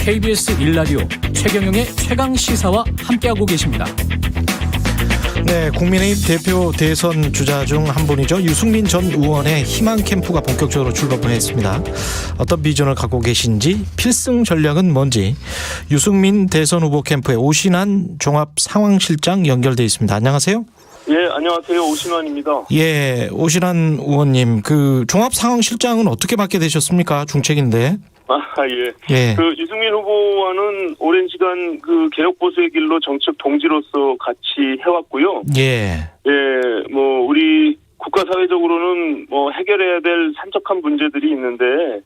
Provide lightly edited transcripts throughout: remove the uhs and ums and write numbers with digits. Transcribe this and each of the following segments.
KBS 1라디오 최경영의 최강시사와 함께하고 계십니다. 네, 국민의힘 대표 대선 주자 중 한 분이죠. 유승민 전 의원의 희망 캠프가 본격적으로 출범을 했습니다. 어떤 비전을 갖고 계신지, 필승 전략은 뭔지 유승민 대선 후보 캠프의 오신환 종합상황실장 연결돼 있습니다. 안녕하세요. 예, 안녕하세요. 오신환입니다. 예, 오신환 의원님, 그 종합상황실장은 어떻게 맡게 되셨습니까? 중책인데. 예. 그 유승민 후보와는 오랜 시간 그 개혁보수의 길로 정책 동지로서 같이 해왔고요. 예. 예, 뭐 우리 국가 사회적으로는 뭐 해결해야 될 산적한 문제들이 있는데,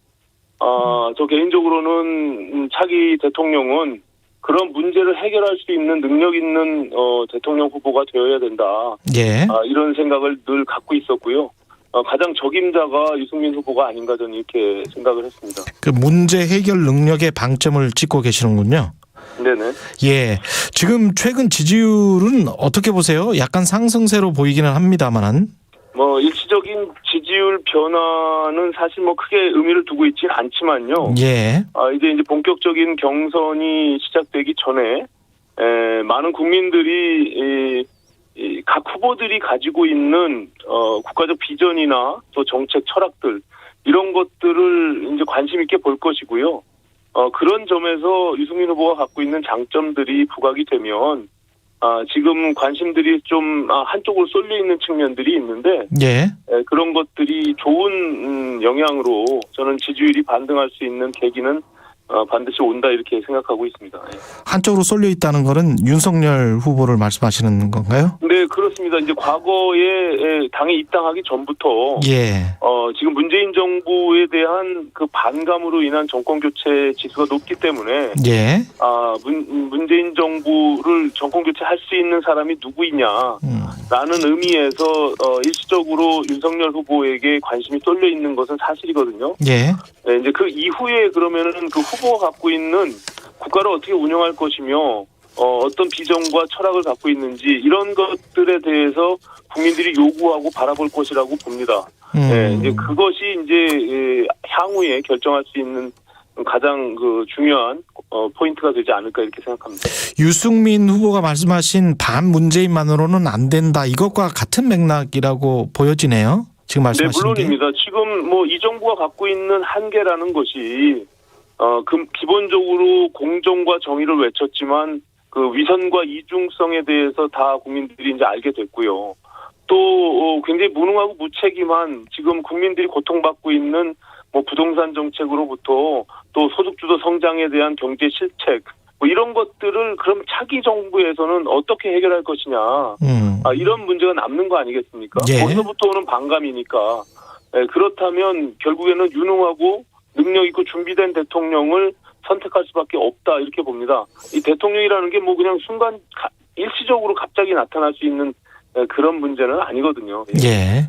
저 개인적으로는 차기 대통령은 그런 문제를 해결할 수 있는 능력 있는 대통령 후보가 되어야 된다. 예. 이런 생각을 늘 갖고 있었고요. 가장 적임자가 유승민 후보가 아닌가 저는 이렇게 생각을 했습니다. 그 문제 해결 능력에 방점을 찍고 계시는군요. 네네. 예. 지금 최근 지지율은 어떻게 보세요? 약간 상승세로 보이기는 합니다만. 뭐 일시적인 지지율 변화는 사실 뭐 크게 의미를 두고 있지는 않지만요. 예. 이제 본격적인 경선이 시작되기 전에 많은 국민들이 각 후보들이 가지고 있는 국가적 비전이나 또 정책 철학들 이런 것들을 이제 관심 있게 볼 것이고요. 그런 점에서 유승민 후보가 갖고 있는 장점들이 부각이 되면 지금 관심들이 좀 한쪽으로 쏠려 있는 측면들이 있는데 예. 그런 것들이 좋은 영향으로 저는 지지율이 반등할 수 있는 계기는 반드시 온다 이렇게 생각하고 있습니다. 예. 한쪽으로 쏠려 있다는 거는 윤석열 후보를 말씀하시는 건가요? 네, 그렇습니다. 이제 과거에 당에 입당하기 전부터 예. 지금 문재인 정부에 대한 그 반감으로 인한 정권 교체 지수가 높기 때문에 예. 문재인 정부를 정권 교체할 수 있는 사람이 누구이냐라는 의미에서 일시적으로 윤석열 후보에게 관심이 쏠려 있는 것은 사실이거든요. 예. 네, 이제 그 이후에 그러면은 그 후보가 갖고 있는 국가를 어떻게 운영할 것이며 어떤 비전과 철학을 갖고 있는지 이런 것들에 대해서 국민들이 요구하고 바라볼 것이라고 봅니다. 네, 이제 그것이 이제 향후에 결정할 수 있는 가장 그 중요한 포인트가 되지 않을까 이렇게 생각합니다. 유승민 후보가 말씀하신 반문재인만으로는 안 된다. 이것과 같은 맥락이라고 보여지네요. 지금 말씀하신 네, 물론입니다. 게. 지금 뭐 이 정부가 갖고 있는 한계라는 것이 기본적으로 공정과 정의를 외쳤지만 그 위선과 이중성에 대해서 다 국민들이 이제 알게 됐고요. 또 굉장히 무능하고 무책임한 지금 국민들이 고통받고 있는 뭐 부동산 정책으로부터 또 소득주도 성장에 대한 경제 실책 뭐 이런 것들을 그럼 차기 정부에서는 어떻게 해결할 것이냐 이런 문제가 남는 거 아니겠습니까? 예. 거기서부터 오는 반감이니까 그렇다면 결국에는 유능하고 능력 있고 준비된 대통령을 선택할 수밖에 없다 이렇게 봅니다. 이 대통령이라는 게 뭐 그냥 순간 일시적으로 갑자기 나타날 수 있는 그런 문제는 아니거든요. 예.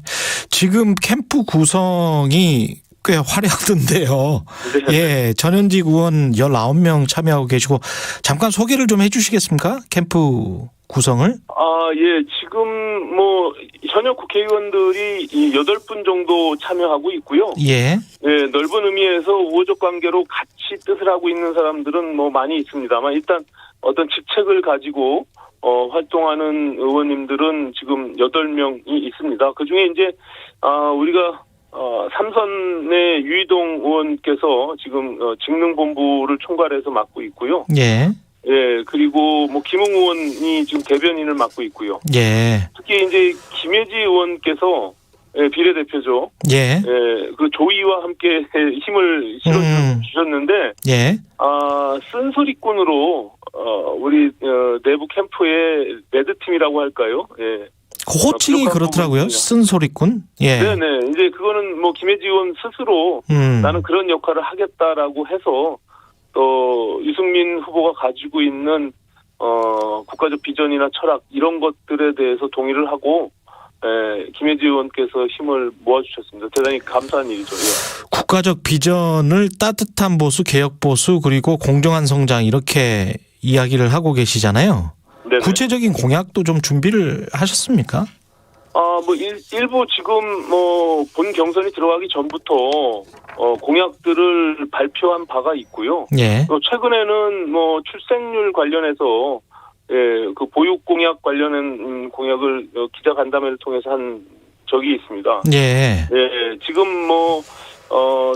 지금 캠프 구성이 꽤 화려하던데요. 네. 예. 전현직 의원 19명 참여하고 계시고 잠깐 소개를 좀 해 주시겠습니까? 캠프 구성을? 예. 지금 뭐 현역 국회의원들이 8분 정도 참여하고 있고요. 예. 예, 넓은 의미에서 우호적 관계로 같이 뜻을 하고 있는 사람들은 뭐 많이 있습니다만 일단 어떤 직책을 가지고 활동하는 의원님들은 지금 8명이 있습니다. 그중에 이제 우리가 삼선의 유이동 의원께서 지금 직능본부를 총괄해서 맡고 있고요. 예. 예, 그리고 뭐 김웅 의원이 지금 대변인을 맡고 있고요. 예. 특히 이제 김혜지 의원께서 비례대표죠. 예. 예, 그 조이와 함께 힘을 실어주셨는데, 예. 쓴소리꾼으로 우리 내부 캠프의 레드팀이라고 할까요? 예. 그 호칭이 그렇더라고요. 쓴소리꾼. 예. 네네. 이제 그거는 뭐 김혜지 의원 스스로 나는 그런 역할을 하겠다라고 해서 또 유승민 후보가 가지고 있는 국가적 비전이나 철학 이런 것들에 대해서 동의를 하고 김혜지 의원께서 힘을 모아주셨습니다. 대단히 감사한 일이죠. 예. 국가적 비전을 따뜻한 보수, 개혁 보수 그리고 공정한 성장 이렇게 이야기를 하고 계시잖아요. 네네. 구체적인 공약도 좀 준비를 하셨습니까? 일부 지금 본 경선이 들어가기 전부터 공약들을 발표한 바가 있고요. 예. 최근에는 출생률 관련해서 그 보육 공약 관련한 공약을 기자 간담회를 통해서 한 적이 있습니다. 예. 지금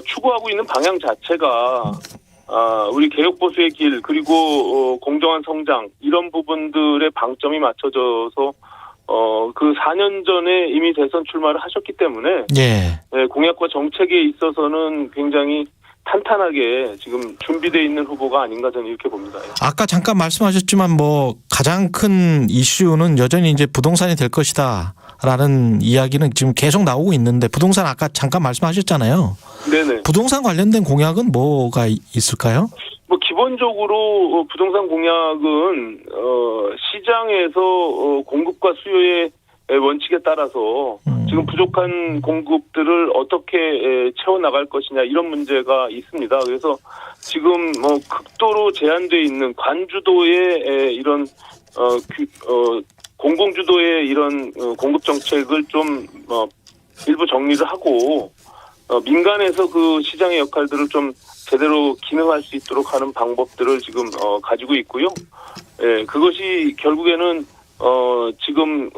추구하고 있는 방향 자체가 우리 개혁 보수의 길 그리고 공정한 성장 이런 부분들의 방점이 맞춰져서 그 4년 전에 이미 대선 출마를 하셨기 때문에 공약과 정책에 있어서는 굉장히 탄탄하게 지금 준비되어 있는 후보가 아닌가 저는 이렇게 봅니다. 아까 잠깐 말씀하셨지만 가장 큰 이슈는 여전히 이제 부동산이 될 것이다라는 이야기는 지금 계속 나오고 있는데 부동산 아까 잠깐 말씀하셨잖아요. 네네. 부동산 관련된 공약은 뭐가 있을까요? 기본적으로 부동산 공약은 시장에서 공급과 수요의 원칙에 따라서 지금 부족한 공급들을 어떻게 채워나갈 것이냐 이런 문제가 있습니다. 그래서 지금 극도로 제한되어 있는 관주도의 이런 공공주도의 이런 공급 정책을 좀 일부 정리를 하고 민간에서 그 시장의 역할들을 좀 제대로 기능할 수 있도록 하는 방법들을 지금 가지고 있고요. 그것이 결국에는 지금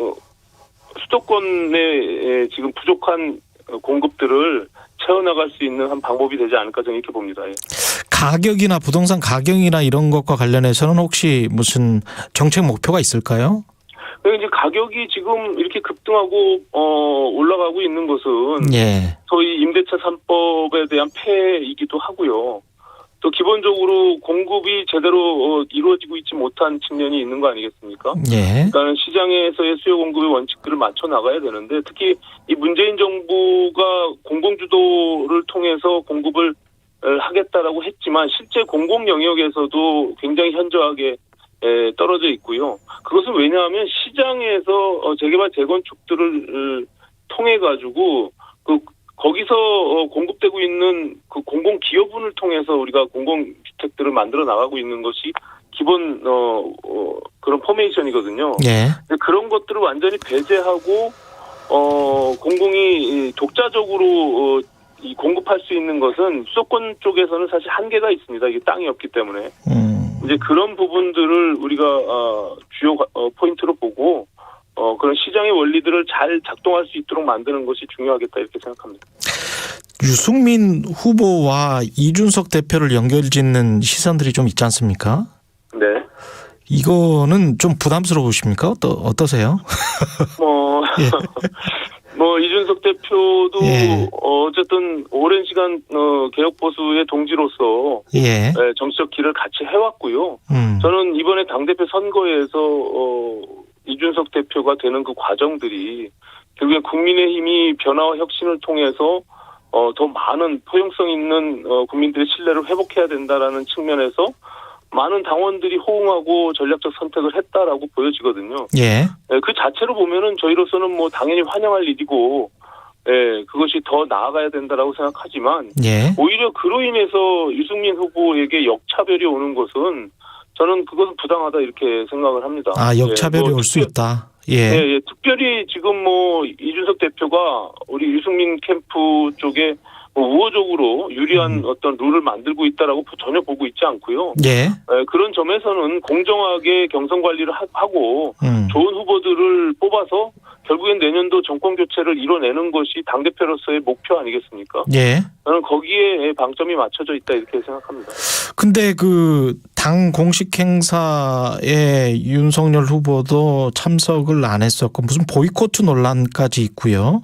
수도권의 지금 부족한 공급들을 채워나갈 수 있는 한 방법이 되지 않을까 저는 이렇게 봅니다. 가격이나 부동산 가격이나 이런 것과 관련해서는 혹시 무슨 정책 목표가 있을까요? 이제 가격이 지금 이렇게 급등하고 올라가고 있는 것은 소위 임대차 3법에 대한 폐해이기도 하고요. 또 기본적으로 공급이 제대로 이루어지고 있지 못한 측면이 있는 거 아니겠습니까? 그러니까 시장에서의 수요 공급의 원칙들을 맞춰 나가야 되는데 특히 이 문재인 정부가 공공주도를 통해서 공급을 하겠다라고 했지만 실제 공공 영역에서도 굉장히 현저하게 떨어져 있고요. 그것은 왜냐하면 시장에서 재개발 재건축들을 통해 가지고 거기서 공급되고 있는 그 공공기여분을 통해서 우리가 공공주택들을 만들어 나가고 있는 것이 기본 그런 포메이션이거든요. 그런 것들을 완전히 배제하고 공공이 독자적으로 이 공급할 수 있는 것은 수도권 쪽에서는 사실 한계가 있습니다. 이게 땅이 없기 때문에. 이제 그런 부분들을 우리가 주요 포인트로 보고 그런 시장의 원리들을 잘 작동할 수 있도록 만드는 것이 중요하겠다 이렇게 생각합니다. 유승민 후보와 이준석 대표를 연결짓는 시선들이 좀 있지 않습니까? 네. 이거는 좀 부담스러우십니까? 어떠세요? 이준석 대표도 어쨌든 오랜 시간 개혁 보수의 동지로서 정치적 길을 같이 해왔고요. 저는 이번에 당대표 선거에서 이준석 대표가 되는 그 과정들이 결국에 국민의힘이 변화와 혁신을 통해서 더 많은 포용성 있는 국민들의 신뢰를 회복해야 된다라는 측면에서 많은 당원들이 호응하고 전략적 선택을 했다라고 보여지거든요. 그 자체로 보면은 저희로서는 당연히 환영할 일이고, 그것이 더 나아가야 된다라고 생각하지만, 오히려 그로 인해서 유승민 후보에게 역차별이 오는 것은 저는 그것은 부당하다 이렇게 생각을 합니다. 역차별이 올 수 있다. 특별히 지금 이준석 대표가 우리 유승민 캠프 쪽에 우호적으로 유리한 어떤 룰을 만들고 있다라고 전혀 보고 있지 않고요. 그런 점에서는 공정하게 경선 관리를 하고 좋은 후보들을 뽑아서 결국엔 내년도 정권 교체를 이뤄내는 것이 당대표로서의 목표 아니겠습니까? 저는 거기에 방점이 맞춰져 있다 이렇게 생각합니다. 근데 당 공식 행사에 윤석열 후보도 참석을 안 했었고 무슨 보이콧 논란까지 있고요.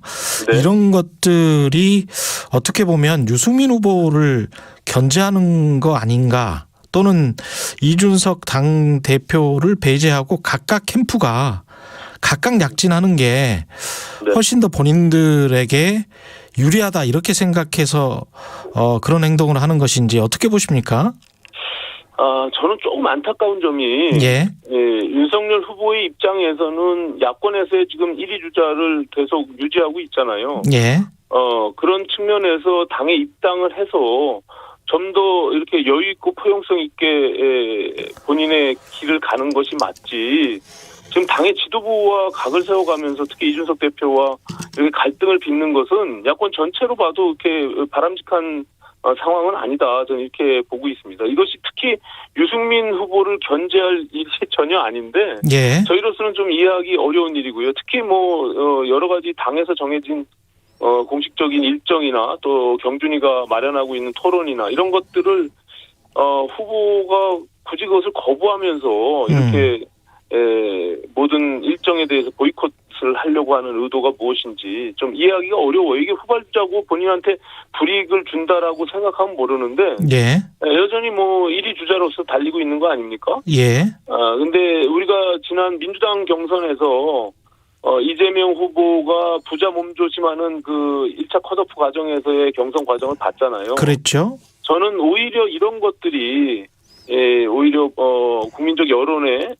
이런 것들이 어떻게 보면 유승민 후보를 견제하는 거 아닌가, 또는 이준석 당 대표를 배제하고 각각 캠프가 각각 약진하는 게 훨씬 더 본인들에게 유리하다 이렇게 생각해서 그런 행동을 하는 것인지 어떻게 보십니까? 저는 조금 안타까운 점이 윤석열 후보의 입장에서는 야권에서의 지금 1위 주자를 계속 유지하고 있잖아요. 그런 측면에서 당에 입당을 해서 좀 더 이렇게 여유 있고 포용성 있게 본인의 길을 가는 것이 맞지. 지금 당의 지도부와 각을 세워가면서 특히 이준석 대표와 이렇게 갈등을 빚는 것은 야권 전체로 봐도 이렇게 바람직한 상황은 아니다. 저는 이렇게 보고 있습니다. 이것이 특히 유승민 후보를 견제할 일이 전혀 아닌데 예. 저희로서는 좀 이해하기 어려운 일이고요. 특히 뭐 여러 가지 당에서 정해진 공식적인 일정이나 또 경준이가 마련하고 있는 토론이나 이런 것들을 후보가 굳이 그것을 거부하면서 이렇게 모든 일정에 대해서 보이콧을 하려고 하는 의도가 무엇인지 좀 이해하기가 어려워요. 이게 후발자고 본인한테 불이익을 준다라고 생각하면 모르는데 예. 여전히 뭐 1위 주자로서 달리고 있는 거 아닙니까? 예. 근데 우리가 지난 민주당 경선에서 이재명 후보가 부자 몸조심하는 그 1차 컷오프 과정에서의 경선 과정을 봤잖아요. 그랬죠. 저는 오히려 이런 것들이 오히려 국민적 여론에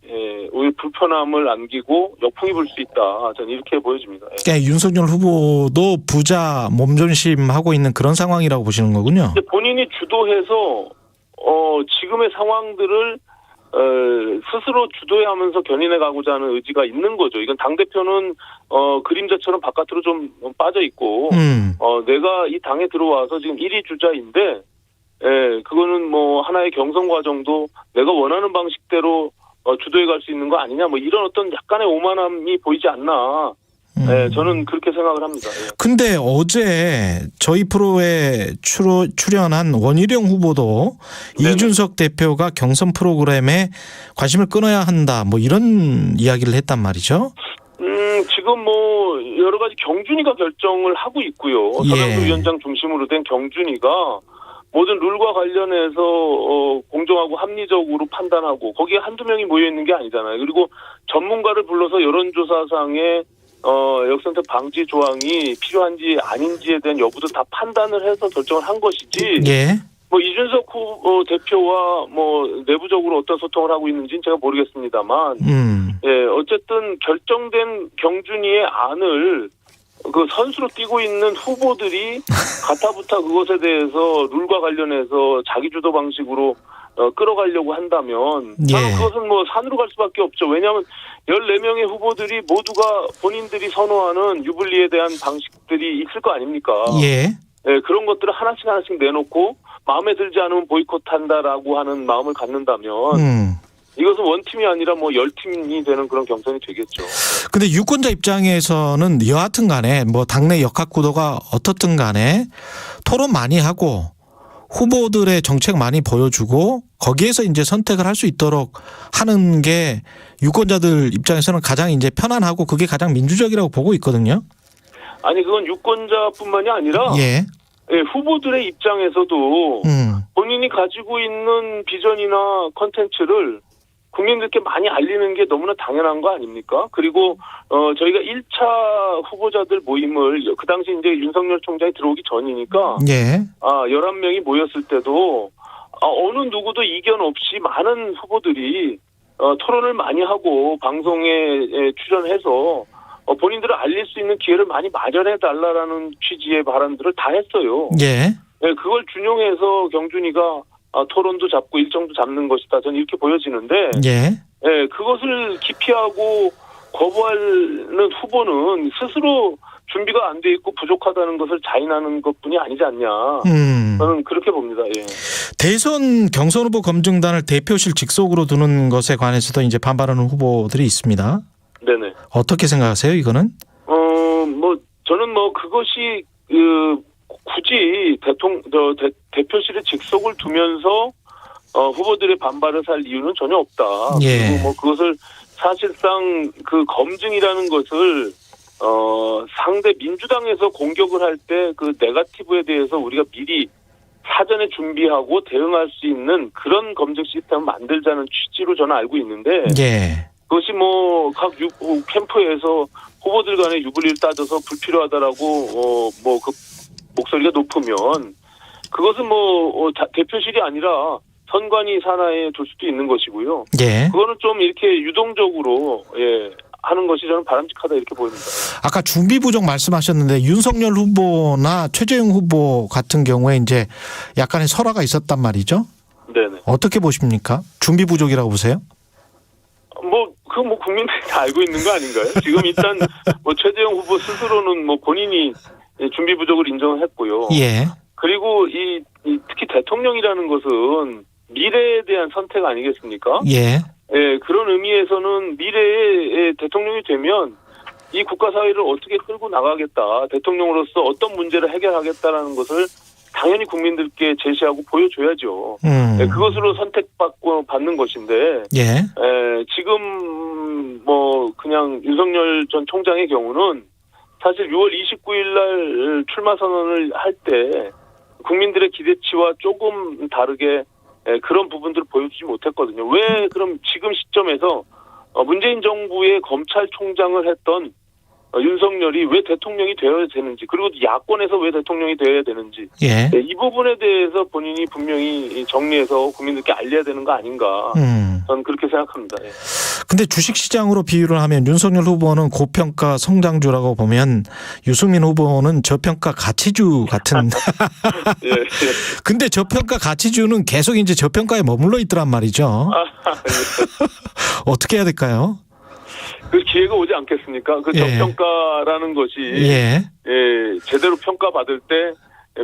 오히려 불편함을 안기고 역풍이 불 수 있다. 저는 이렇게 보여집니다. 그러니까 윤석열 후보도 부자 몸존심하고 있는 그런 상황이라고 보시는 거군요. 근데 본인이 주도해서 지금의 상황들을 스스로 주도하면서 견인해 가고자 하는 의지가 있는 거죠. 이건 당대표는 그림자처럼 바깥으로 좀 빠져 있고 내가 이 당에 들어와서 지금 1위 주자인데 그거는 뭐 하나의 경선 과정도 내가 원하는 방식대로 주도해 갈 수 있는 거 아니냐 뭐 이런 어떤 약간의 오만함이 보이지 않나. 저는 그렇게 생각을 합니다. 근데 어제 저희 프로에 출연한 원희룡 후보도 네네. 이준석 대표가 경선 프로그램에 관심을 끊어야 한다 뭐 이런 이야기를 했단 말이죠. 지금 뭐 여러 가지 경준이가 결정을 하고 있고요. 서명수 위원장 중심으로 된 경준이가 모든 룰과 관련해서 공정하고 합리적으로 판단하고 거기에 한두 명이 모여 있는 게 아니잖아요. 그리고 전문가를 불러서 여론조사상의 역선택 방지 조항이 필요한지 아닌지에 대한 여부도 다 판단을 해서 결정을 한 것이지. 예. 뭐 이준석 대표와 뭐 내부적으로 어떤 소통을 하고 있는지는 제가 모르겠습니다만. 어쨌든 결정된 경준이의 안을 그 선수로 뛰고 있는 후보들이 가타부타 그것에 대해서 룰과 관련해서 자기 주도 방식으로 끌어가려고 한다면 저는 그것은 뭐 산으로 갈 수밖에 없죠. 왜냐하면 14명의 후보들이 모두가 본인들이 선호하는 유불리에 대한 방식들이 있을 거 아닙니까? 예. 그런 것들을 하나씩 내놓고 마음에 들지 않으면 보이콧한다라고 하는 마음을 갖는다면 이것은 원팀이 아니라 뭐 10팀이 되는 그런 경선이 되겠죠. 근데 유권자 입장에서는 여하튼 간에 뭐 당내 역학 구도가 어떻든 간에 토론 많이 하고 후보들의 정책 많이 보여주고 거기에서 이제 선택을 할 수 있도록 하는 게 유권자들 입장에서는 가장 이제 편안하고 그게 가장 민주적이라고 보고 있거든요. 아니 그건 유권자뿐만이 아니라 후보들의 입장에서도 본인이 가지고 있는 비전이나 컨텐츠를 국민들께 많이 알리는 게 너무나 당연한 거 아닙니까? 그리고 저희가 1차 후보자들 모임을 그 당시 이제 윤석열 총장이 들어오기 전이니까 11명이 모였을 때도 어느 누구도 이견 없이 많은 후보들이 토론을 많이 하고 방송에 출연해서 본인들을 알릴 수 있는 기회를 많이 마련해 달라라는 취지의 발언들을 다 했어요. 그걸 준용해서 경준이가 토론도 잡고 일정도 잡는 것이다. 저는 이렇게 보여지는데 그것을 기피하고 거부하는 후보는 스스로 준비가 안 돼 있고 부족하다는 것을 자인하는 것뿐이 아니지 않냐. 저는 그렇게 봅니다. 대선 경선 후보 검증단을 대표실 직속으로 두는 것에 관해서도 이제 반발하는 후보들이 있습니다. 네네. 어떻게 생각하세요, 이거는? 뭐 저는 뭐 그것이 굳이 대표실에 직속을 두면서 후보들의 반발을 살 이유는 전혀 없다. 그리고 뭐 그것을 사실상 그 검증이라는 것을 상대 민주당에서 공격을 할 때 그 네거티브에 대해서 우리가 미리 사전에 준비하고 대응할 수 있는 그런 검증 시스템을 만들자는 취지로 저는 알고 있는데 그것이 뭐 각 캠프에서 후보들 간의 유불리를 따져서 불필요하다라고 뭐 그 목소리가 높으면 그것은 뭐 대표실이 아니라 선관위 산하에 둘 수도 있는 것이고요. 그거는 좀 이렇게 유동적으로 하는 것이 저는 바람직하다 이렇게 보입니다. 아까 준비 부족 말씀하셨는데 윤석열 후보나 최재형 후보 같은 경우에 이제 약간의 설화가 있었단 말이죠. 네네. 어떻게 보십니까? 준비 부족이라고 보세요? 뭐 그거 뭐 국민들이 다 알고 있는 거 아닌가요? 지금 일단 뭐 최재형 후보 스스로는 뭐 본인이 준비 부족을 인정을 했고요. 예. 그리고 이 특히 대통령이라는 것은 미래에 대한 선택 아니겠습니까? 예. 예, 그런 의미에서는 미래에 대통령이 되면 이 국가 사회를 어떻게 끌고 나가겠다, 대통령으로서 어떤 문제를 해결하겠다라는 것을 당연히 국민들께 제시하고 보여줘야죠. 예, 그것으로 받는 것인데, 예. 지금 뭐 그냥 윤석열 전 총장의 경우는 사실 6월 29일 날 출마 선언을 할 때 국민들의 기대치와 조금 다르게 그런 부분들을 보여주지 못했거든요. 왜 그럼 지금 시점에서 문재인 정부의 검찰총장을 했던 윤석열이 왜 대통령이 되어야 되는지, 그리고 야권에서 왜 대통령이 되어야 되는지, 예. 이 부분에 대해서 본인이 분명히 정리해서 국민들께 알려야 되는 거 아닌가, 저는 그렇게 생각합니다. 예. 근데 주식시장으로 비유를 하면 윤석열 후보는 고평가 성장주라고 보면 유승민 후보는 저평가 가치주 같은. 예. 근데 저평가 가치주는 계속 이제 저평가에 머물러 있더란 말이죠. 어떻게 해야 될까요? 그 기회가 오지 않겠습니까? 그 저평가라는 것이 예. 제대로 평가받을 때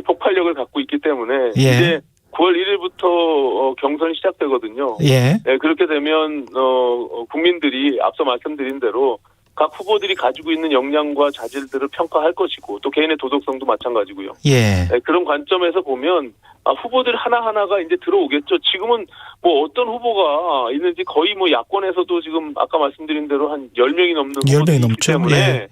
폭발력을 갖고 있기 때문에 예. 이제 9월 1일부터 경선이 시작되거든요. 예. 그렇게 되면 국민들이 앞서 말씀드린 대로 각 후보들이 가지고 있는 역량과 자질들을 평가할 것이고 또 개인의 도덕성도 마찬가지고요. 예. 그런 관점에서 보면 후보들 하나하나가 이제 들어오겠죠. 지금은 뭐 어떤 후보가 있는지 거의 뭐 야권에서도 지금 아까 말씀드린 대로 한 10명이 넘는 10명이 후보들이 있기 넘죠. 때문에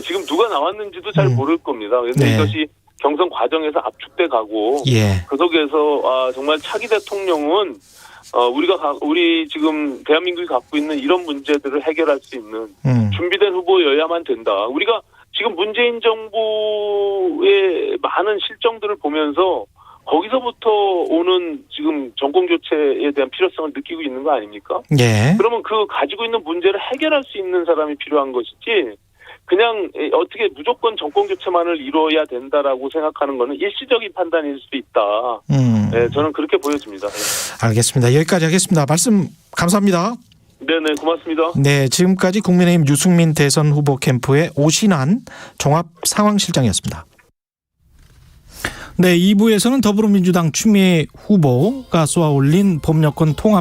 지금 누가 나왔는지도 잘 모를 겁니다. 그런데 네. 이것이 경선 과정에서 압축돼 가고 예. 그 속에서 정말 차기 대통령은 우리 지금 대한민국이 갖고 있는 이런 문제들을 해결할 수 있는 준비된 후보여야만 된다. 우리가 지금 문재인 정부의 많은 실정들을 보면서 거기서부터 오는 지금 정권 교체에 대한 필요성을 느끼고 있는 거 아닙니까? 예. 그러면 그 가지고 있는 문제를 해결할 수 있는 사람이 필요한 것이지, 그냥 어떻게 무조건 정권 교체만을 이루어야 된다라고 생각하는 것은 일시적인 판단일 수 있다. 저는 그렇게 보여집니다. 알겠습니다. 여기까지 하겠습니다. 말씀 감사합니다. 네네, 고맙습니다. 네, 지금까지 국민의힘 유승민 대선 후보 캠프의 오신환 종합상황실장이었습니다. 네, 2부에서는 더불어민주당 추미애 후보가 쏘아올린 봄 여권 통합